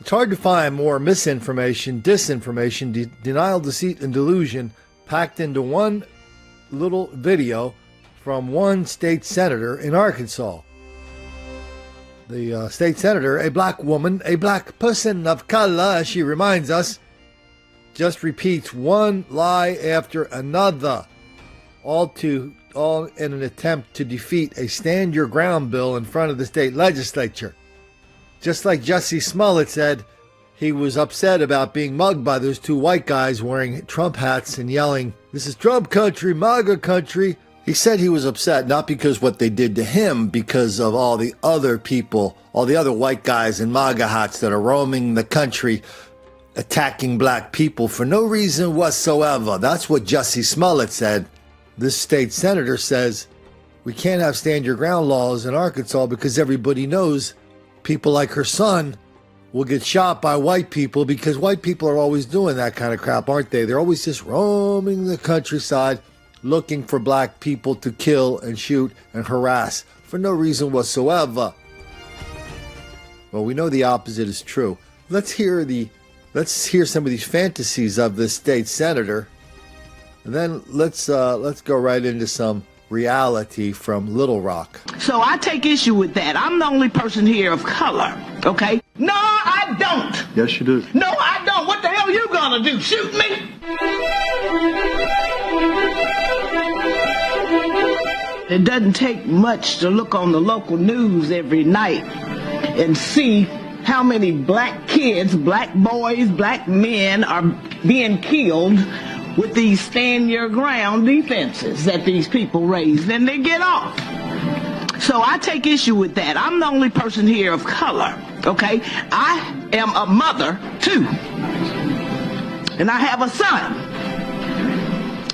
It's hard to find more misinformation, disinformation, denial, deceit, and delusion packed into one little video from one state senator in Arkansas. The state senator, a black woman, a black person of color, she reminds us, just repeats one lie after another, all in an attempt to defeat a stand your ground bill in front of the state legislature. Just like Jussie Smollett said, he was upset about being mugged by those two white guys wearing Trump hats and yelling, "This is Trump country, MAGA country." He said he was upset not because what they did to him, because of all the other people, all the other white guys in MAGA hats that are roaming the country, attacking black people for no reason whatsoever. That's what Jussie Smollett said. This state senator says, we can't have stand your ground laws in Arkansas because everybody knows people like her son will get shot by white people, because white people are always doing that kind of crap, aren't they? They're always just roaming the countryside looking for black people to kill and shoot and harass for no reason whatsoever. Well, we know the opposite is true. Let's hear some of these fantasies of this state senator, and then let's go right into some reality from Little Rock. So I take issue with that. I'm the only person here of color, okay? No, I don't. Yes, you do. No, I don't. What the hell are you gonna do? Shoot me? It doesn't take much to look on the local news every night and see how many black kids, black boys, black men are being killed with these stand your ground defenses that these people raise. Then they get off. So I take issue with that. I'm the only person here of color, okay? I am a mother, too. And I have a son.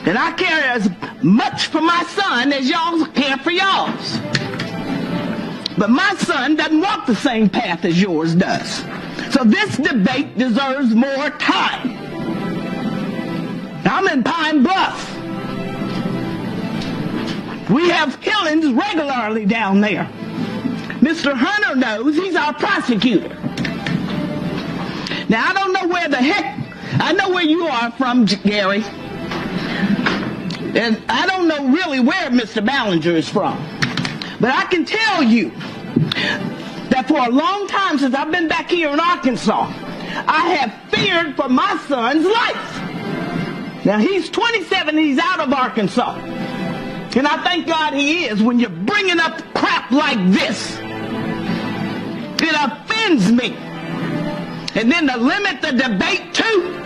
And I care as much for my son as y'all care for y'all's. But my son doesn't walk the same path as yours does. So this debate deserves more time. I'm in Pine Bluff. We have killings regularly down there. Mr. Hunter knows, he's our prosecutor. Now, I don't know where the heck, I know where you are from, Gary. And I don't know really where Mr. Ballinger is from. But I can tell you that for a long time since I've been back here in Arkansas, I have feared for my son's life. Now, he's 27, he's out of Arkansas. And I thank God he is. When you're bringing up crap like this, it offends me. And then to limit the debate too,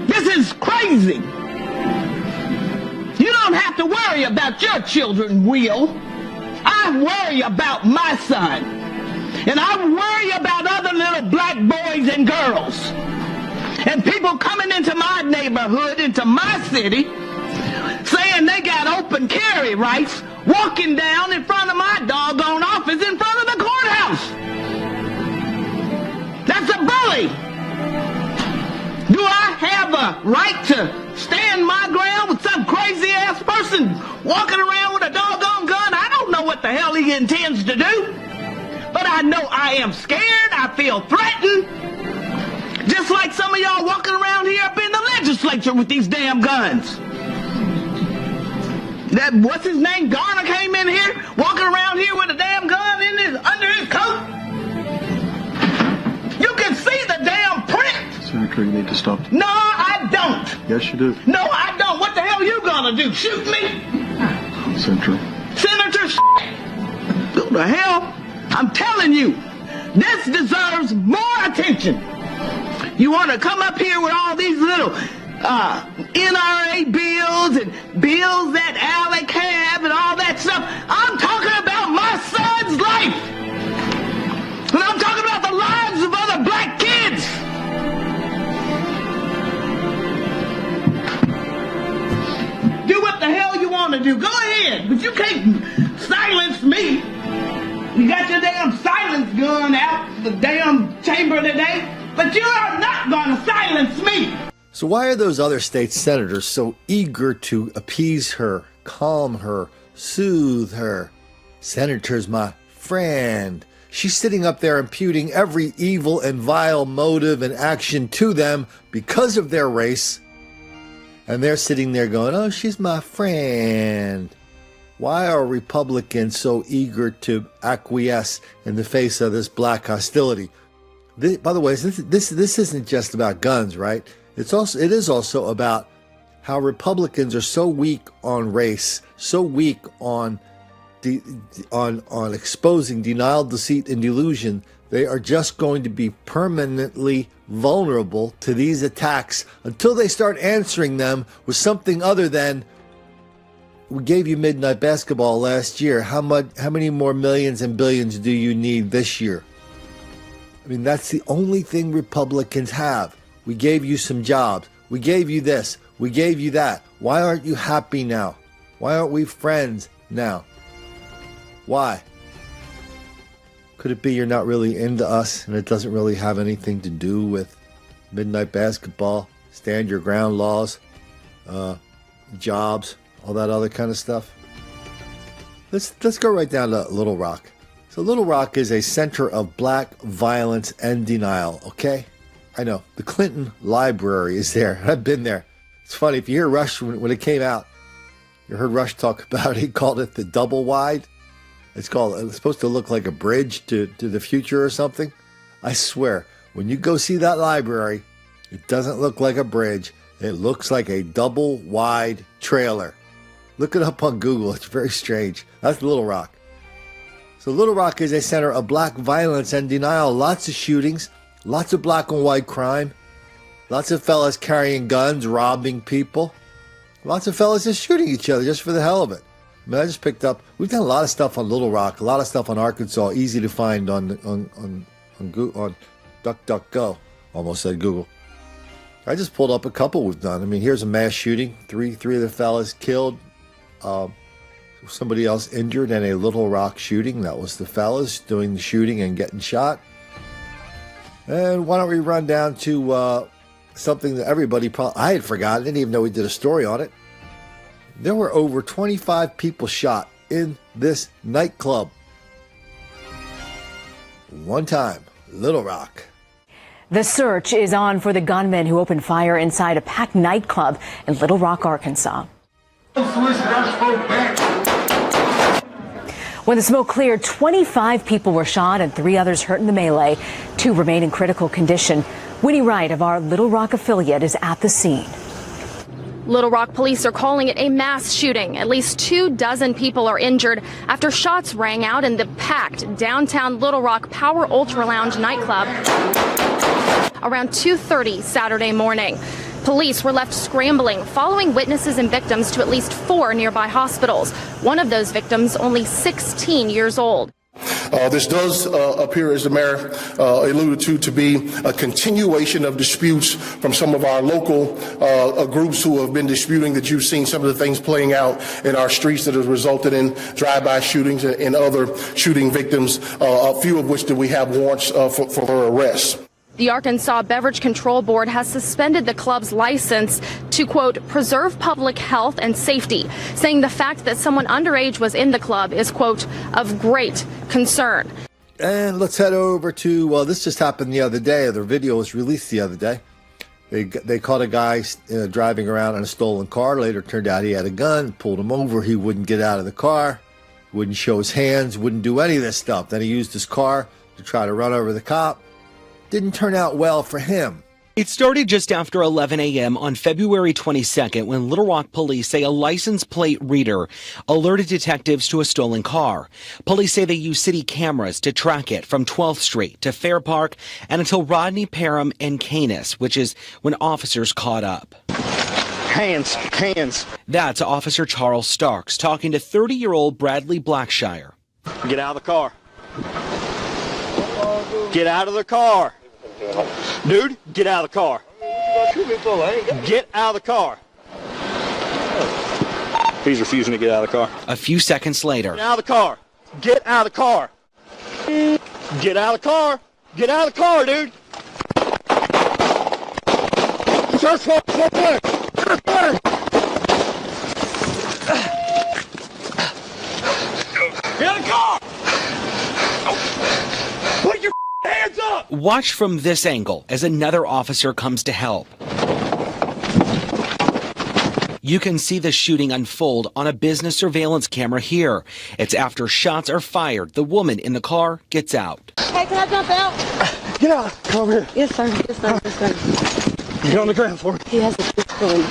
this is crazy. You don't have to worry about your children, Will. I worry about my son. And I worry about other little black boys and girls. And people coming into my neighborhood, into my city, saying they got open carry rights, walking down in front of my doggone office in front of the courthouse. That's a bully. Do I have a right to stand my ground with some crazy-ass person walking around with a doggone gun? I don't know what the hell he intends to do. But I know I am scared. I feel threatened. Just like some of y'all walking around here up in the legislature with these damn guns. That, what's his name, Garner came in here, walking around here with a damn gun under his coat. You can see the damn print. Senator, you need to stop. No, I don't. Yes, you do. No, I don't. What the hell are you gonna do? Shoot me? Senator. Senator, go to hell. I'm telling you, this deserves more attention. You want to come up here with all these little NRA bills and bills that Alec have and all that stuff. I'm talking about my son's life. And I'm talking about the lives of other black kids. Do what the hell you want to do. Go ahead. But you can't silence me. You got your damn silence gun out the damn chamber today. But you are not going to silence me. So why are those other state senators so eager to appease her, calm her, soothe her? Senator's my friend. She's sitting up there imputing every evil and vile motive and action to them because of their race. And they're sitting there going, oh, she's my friend. Why are Republicans so eager to acquiesce in the face of this black hostility? By the way, this isn't just about guns, right? It is also about how Republicans are so weak on race, so weak on exposing denial, deceit, and delusion. They are just going to be permanently vulnerable to these attacks until they start answering them with something other than, we gave you midnight basketball last year. How many more millions and billions do you need this year? I mean, that's the only thing Republicans have. We gave you some jobs. We gave you this. We gave you that. Why aren't you happy now? Why aren't we friends now? Why? Could it be you're not really into us and it doesn't really have anything to do with midnight basketball, stand your ground laws, jobs, all that other kind of stuff? Let's go right down to Little Rock. So Little Rock is a center of black violence and denial, okay? I know. The Clinton Library is there. I've been there. It's funny. If you hear Rush when it came out, you heard Rush talk about it. He called it the double wide. It's supposed to look like a bridge to the future or something. I swear, when you go see that library, it doesn't look like a bridge. It looks like a double wide trailer. Look it up on Google. It's very strange. That's Little Rock. So Little Rock is a center of black violence and denial. Lots of shootings, lots of black and white crime, lots of fellas carrying guns, robbing people, lots of fellas just shooting each other just for the hell of it. I mean, I just picked up, we've done a lot of stuff on Little Rock, a lot of stuff on Arkansas, easy to find on DuckDuckGo. Almost said Google. I just pulled up a couple we've done. I mean, here's a mass shooting, three of the fellas killed, somebody else injured in a Little Rock shooting. That was the fellas doing the shooting and getting shot. And why don't we run down to something that everybody I had forgotten. I didn't even know we did a story on it. There were over 25 people shot in this nightclub. One time, Little Rock. The search is on for the gunman who opened fire inside a packed nightclub in Little Rock, Arkansas. When the smoke cleared, 25 people were shot and 3 others hurt in the melee. 2 remain in critical condition. Winnie Wright of our Little Rock affiliate is at the scene. Little Rock police are calling it a mass shooting. At least 24 people are injured after shots rang out in the packed downtown Little Rock Power Ultra Lounge nightclub around 2:30 Saturday morning. Police were left scrambling, following witnesses and victims to at least 4 nearby hospitals. One of those victims only 16 years old. This does appear, as the mayor alluded to be a continuation of disputes from some of our local groups who have been disputing that you've seen some of the things playing out in our streets that has resulted in drive-by shootings and other shooting victims, a few of which that we have warrants for their arrests. The Arkansas Beverage Control Board has suspended the club's license to, quote, preserve public health and safety, saying the fact that someone underage was in the club is, quote, of great concern. And let's head over to, this just happened the other day. The video was released the other day. They caught a guy driving around in a stolen car. Later turned out he had a gun, pulled him over. He wouldn't get out of the car, wouldn't show his hands, wouldn't do any of this stuff. Then he used his car to try to run over the cop. Didn't turn out well for him. It started just after 11 a.m. on February 22nd when Little Rock police say a license plate reader alerted detectives to a stolen car. Police say they used city cameras to track it from 12th Street to Fair Park and until Rodney Parham and Canis, which is when officers caught up. Hands. That's Officer Charles Starks talking to 30-year-old Bradley Blackshire. Get out of the car. Get out of the car. Dude, get out of the car. Get out of the car. He's refusing to get out of the car. A few seconds later. Get out of the car. Get out of the car. Get out of the car. Get out of the car, dude. Search warrant. Get out of the car. up. Watch from this angle as another officer comes to help. You can see the shooting unfold on a business surveillance camera here. It's after shots are fired. The woman in the car gets out. Hey, can I jump out? Get out. Come over here. Yes, sir. Yes, sir. Yes, sir. Get on the ground for me. He has a pistol in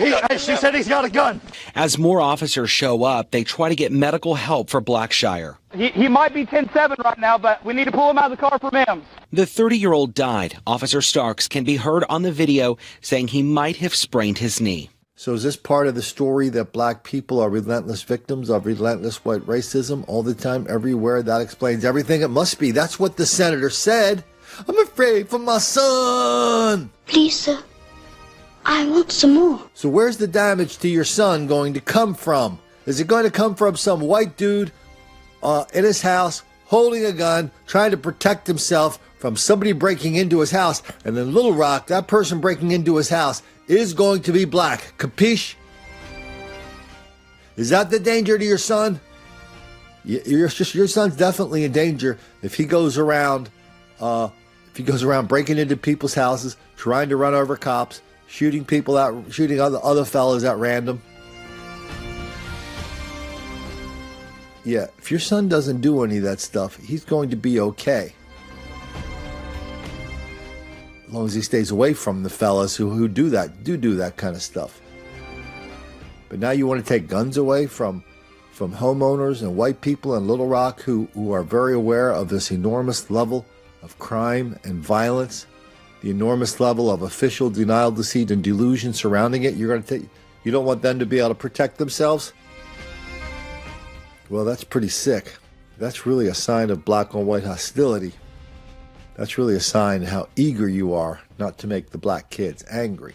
here. She said he's got a gun. As more officers show up, they try to get medical help for Blackshire. He might be 10-7 right now, but we need to pull him out of the car for MIMS. The 30-year-old died. Officer Starks can be heard on the video saying he might have sprained his knee. So is this part of the story that black people are relentless victims of relentless white racism all the time, everywhere? That explains everything. It must be. That's what the senator said. I'm afraid for my son. Please, sir. I want some more. So where's the damage to your son going to come from? Is it going to come from some white dude in his house holding a gun, trying to protect himself from somebody breaking into his house? And in Little Rock, that person breaking into his house is going to be black. Capiche? Is that the danger to your son? Your son's definitely in danger if he goes around breaking into people's houses, trying to run over cops, shooting people out, shooting other fellas at random. Yeah, if your son doesn't do any of that stuff, he's going to be okay. As long as he stays away from the fellas who do that kind of stuff. But now you want to take guns away from homeowners and white people in Little Rock who are very aware of this enormous level of crime and violence, the enormous level of official denial, deceit, and delusion surrounding it. You don't want them to be able to protect themselves? Well, that's pretty sick. That's really a sign of black on white hostility. That's really a sign of how eager you are not to make the black kids angry.